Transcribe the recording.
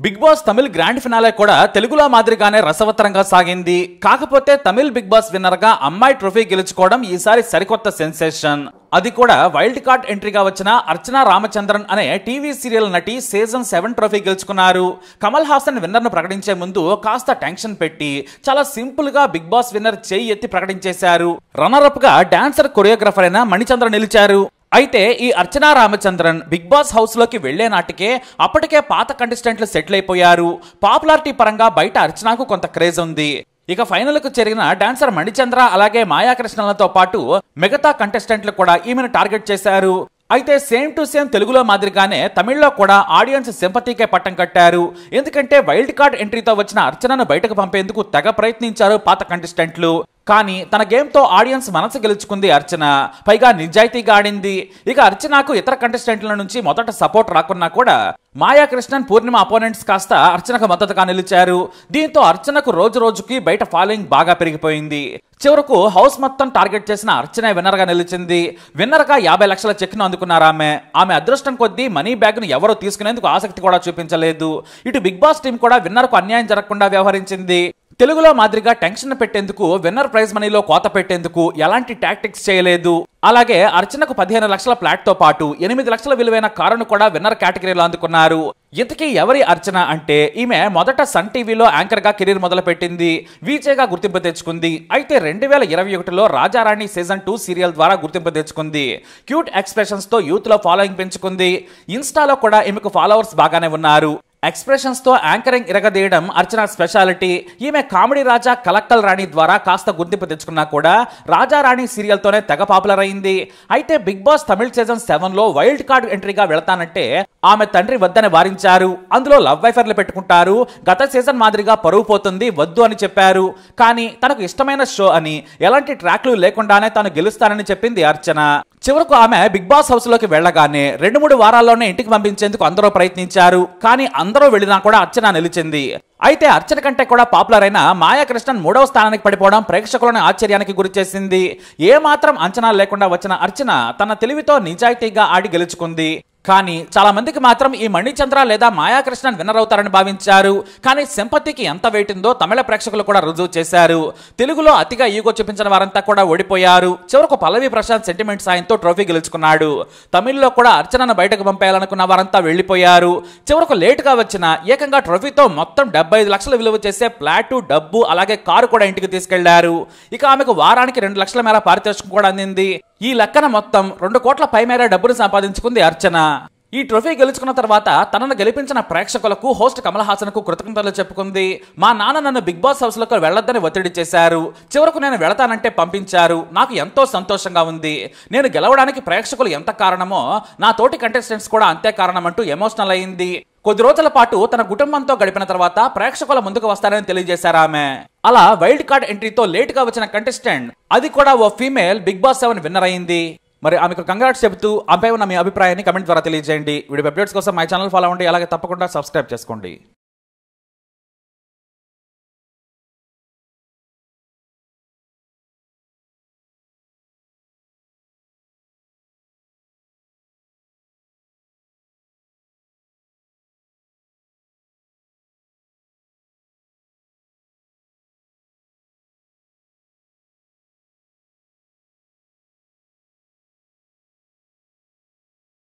Big boss Tamil grand finale కూడా తెలుగులో మాదిరిగానే రసవత్తరంగా సాగింది. కాకపోతే తమిళ్ బిగ్ బాస్ విన్నర్ గా అమ్మాయి ట్రోఫీ గెలుచుకోవడం ఈసారి సరికొత్త సెన్సేషన్. అది కూడా వైల్డ్ కార్డ్ ఎంట్రీగా వచ్చిన అర్చనా రామచంద్రన్ అనే టీవీ సీరియల్ నటి సీజన్ 7 ట్రోఫీ గెలుచుకున్నారు. కమల్ హాసన్ విన్నర్ ను ప్రకటించే ముందు కాస్త టెన్షన్ పెట్టి చాలా సింపుల్ గా బిగ్ బాస్ విన్నర్ చేయి ఎత్తి ప్రకటించేశారు. రన్నర్ అప్ గా డాన్సర్ కొరియోగ్రాఫర్ అయిన మణిచంద్ర నిలిచారు. అయితే ఈ అర్చనా రామచంద్రన్ బిగ్ బాస్ హౌస్ లోకి వెళ్లే నాటికే అప్పటికే పాత కంటెస్టెంట్లు సెటిల్ అయిపోయారు. పాపులారిటీ పరంగా బయట అర్చనాకు కొంత క్రేజ్ ఉంది. ఇక ఫైనల్ కు చేరిన డాన్సర్ మణిచంద్ర అలాగే మాయాకృష్ణలతో పాటు మిగతా కంటెస్టెంట్లు కూడా ఈమెను టార్గెట్ చేశారు. అయితే సేమ్ టు సేమ్ తెలుగులో మాదిరిగానే తమిళ్లో కూడా ఆడియన్స్ సింపతికే పట్టం కట్టారు. ఎందుకంటే వైల్డ్ కార్డ్ ఎంట్రీతో వచ్చిన అర్చనను బయటకు పంపేందుకు తెగ ప్రయత్నించారు పాత కంటెస్టెంట్లు. కానీ తన గేమ్ తో ఆడియన్స్ మనసు గెలుచుకుంది అర్చన. పైగా నిజాయితీగా ఆడింది. ఇక అర్చనకు ఇతర కంటెస్టెంట్ల నుంచి మొదట సపోర్ట్ రాకున్నా కూడా మాయాకృష్ణన్, పూర్ణిమ అపోనెంట్స్ కాస్త అర్చనకు మద్దతుగా నిలిచారు. దీంతో అర్చనకు రోజు రోజుకి బయట ఫాలోయింగ్ బాగా పెరిగిపోయింది. చివరకు హౌస్ మొత్తం టార్గెట్ చేసిన అర్చన విన్నర్ గా నిలిచింది. విన్నర్ గా 50 లక్షల చెక్ ను అందుకున్నారు ఆమె అదృష్టం కొద్దీ మనీ బ్యాగ్ ను ఎవరూ తీసుకునేందుకు ఆసక్తి కూడా చూపించలేదు. ఇటు బిగ్ బాస్ టీం కూడా విన్నర్ కు అన్యాయం జరగకుండా వ్యవహరించింది. తెలుగులో మాదిరిగా టెన్షన్ పెట్టేందుకు, విన్నర్ ప్రైజ్ మనీలో కోత పెట్టేందుకు ఎలాంటి టాక్టిక్స్ చేయలేదు. అలాగే అర్చనకు 15 లక్షల ఫ్లాట్ తో పాటు 8 లక్షల విలువైన కారును కూడా విన్నర్ కేటగిరీలో అందుకున్నారు. ఇంతకీ ఎవరి అర్చన అంటే ఈమె మొదట సన్ టీవీలో యాంకర్ గా కెరీర్ మొదలు పెట్టింది. వీజేగా గుర్తింపు తెచ్చుకుంది. అయితే 2021లో రాజారాణి సీజన్ 2 సీరియల్ ద్వారా గుర్తింపు తెచ్చుకుంది. క్యూట్ ఎక్స్ప్రెషన్స్ తో యూత్ లో ఫాలోయింగ్ పెంచుకుంది. ఇన్స్టాలో కూడా ఈమెకు ఫాలోవర్స్ బాగానే ఉన్నారు. ఎక్స్ప్రెషన్స్ తో యాంకరింగ్ ఇరగదీయడం అర్చన స్పెషాలిటీ. ఈమె కామెడీ రాజా కలక్కల్ రాణి ద్వారా కాస్త గుర్తింపు తెచ్చుకున్నా కూడా రాజారాణి సీరియల్ తోనే తెగ పాపులర్ అయింది. అయితే బిగ్ బాస్ తమిళ్ సీజన్ 7 లో వైల్డ్ కార్డ్ ఎంట్రీగా వెళతానంటే ఆమె తండ్రి వద్దని వారించారు. అందులో లవ్ వైఫర్లు పెట్టుకుంటారు. గత సీజన్ మాదిరిగా పరువు పోతుంది, వద్దు అని చెప్పారు. కానీ తనకు ఇష్టమైన షో అని ఎలాంటి ట్రాక్లు లేకుండానే తాను గెలుస్తానని చెప్పింది అర్చన. చివరకు ఆమె బిగ్ బాస్ హౌస్ లోకి వెళ్లగానే 2-3 వారాల్లోనే ఇంటికి పంపించేందుకు అందరూ ప్రయత్నించారు. కానీ అందరూ వెళ్ళినా కూడా అర్చన నిలిచింది. అయితే అర్చన కంటే కూడా పాపులర్ అయిన మాయాకృష్ణన్ 3వ స్థానానికి పడిపోవడం ప్రేక్షకులను ఆశ్చర్యానికి గురి చేసింది. ఏ మాత్రం అంచనా లేకుండా వచ్చిన అర్చన తన తెలివితో నిజాయితీగా ఆడి గెలుచుకుంది. కానీ చాలా మందికి మాత్రం ఈ మణిచంద్ర లేదా మాయాకృష్ణన్ విన్నర్ అవుతారని భావించారు. కానీ సింపతికి ఎంత వెయిట్ ఉందో తమిళ ప్రేక్షకులు కూడా రుజువు చేశారు. తెలుగులో అతిగా ఈగో చూపించిన వారంతా కూడా ఓడిపోయారు. చివరకు పల్లవి ప్రశాంత్ సెంటిమెంట్ సాయంతో ట్రోఫీ గెలుచుకున్నాడు. తమిళ్లో కూడా అర్చనను బయటకు పంపేయాలనుకున్న వారంతా వెళ్లిపోయారు. చివరకు లేటుగా వచ్చిన ఏకంగా ట్రోఫీతో మొత్తం 75 లక్షలు విలువ చేసే ఫ్లాట్, డబ్బు అలాగే కారు కూడా ఇంటికి తీసుకెళ్లారు. ఇక ఆమెకు వారానికి 2 లక్షల మేర పారితోషికం కూడా అందింది. ఈ లెక్కన మొత్తం 2 కోట్ల పై మేర డబ్బును సంపాదించుకుంది అర్చన. ఈ ట్రోఫీ గెలుచుకున్న తర్వాత తనను గెలిపించిన ప్రేక్షకులకు, హోస్ట్ కమల్ హాసన్ కు కృతజ్ఞతలు చెప్పుకుంది. మా నాన్న నన్ను బిగ్ బాస్ హౌస్ లోకి వెళ్లొద్దని ఒత్తిడి చేశారు. చివరకు నేను వెళతానంటే పంపించారు. నాకు ఎంతో సంతోషంగా ఉంది. నేను గెలవడానికి ప్రేక్షకులు ఎంత కారణమో నా తోటి కంటెస్టెంట్స్ కూడా అంతే కారణమంటూ ఎమోషనల్ అయింది. కొద్ది రోజుల పాటు తన కుటుంబంతో గడిపిన తర్వాత ప్రేక్షకుల ముందుకు వస్తారని తెలియజేశారు ఆమె. అలా వైల్డ్ కార్డ్ ఎంట్రీతో లేట్ గా వచ్చిన కంటెస్టెంట్, అది కూడా ఓ ఫీమేల్, బిగ్ బాస్ 7 విన్నర్ అయింది. మరి ఆమెకు కంగ్రాట్స్ చెబుతూ ఆమెపై ఉన్న మీ అభిప్రాయాన్ని కమెంట్ ద్వారా తెలియజేయండి. వీడియో అప్డేట్స్ కోసం మై ఛానల్ ఫాలో అవ్వండి. అలాగే తప్పకుండా సబ్స్క్రైబ్ చేసుకోండి.